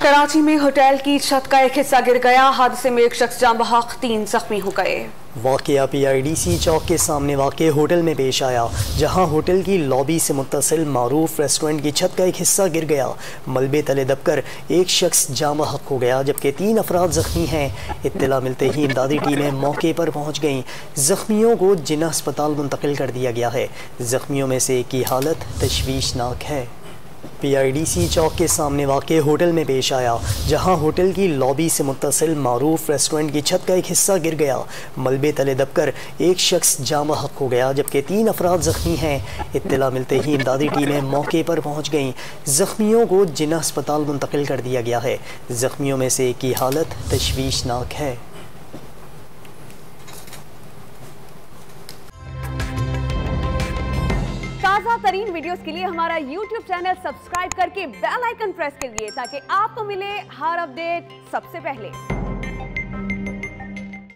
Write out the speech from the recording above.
कराची में होटल की छत का एक हिस्सा गिर गया। हादसे में एक शख्स जान बहक, 3 जख्मी हो गए। वाक़या PIDC चौक के सामने वाक़े होटल में पेश आया, जहां होटल की लॉबी से मुत्तसिल मारूफ रेस्टोरेंट की छत का एक हिस्सा गिर गया। मलबे तले दबकर एक शख्स जान बहक हो गया, जबकि 3 अफराद जख्मी हैं। इत्तला मिलते ही इमदादी टीमें मौके पर पहुंच गईं। जख्मियों को जिन्ना अस्पताल मुंतकिल कर दिया गया है। जख्मियों में से एक की हालत तशवीशनाक है। PIDC चौक के सामने वाक़े होटल में पेश आया, जहां होटल की लॉबी से मुत्तसिल मारूफ रेस्टोरेंट की छत का एक हिस्सा गिर गया। मलबे तले दबकर एक शख्स जान बहक हो गया, जबकि 3 अफराद जख्मी हैं। इत्तला मिलते ही इमदादी टीमें मौके पर पहुंच गईं। जख्मियों को जिन्ना अस्पताल मुंतकिल कर दिया गया है। जख्मियों में से एक की हालत तशवीशनाक है। ताज़ा तरीन वीडियोस के लिए हमारा YouTube चैनल सब्सक्राइब करके बेल आइकन प्रेस करिए, ताकि आपको मिले हर अपडेट सबसे पहले।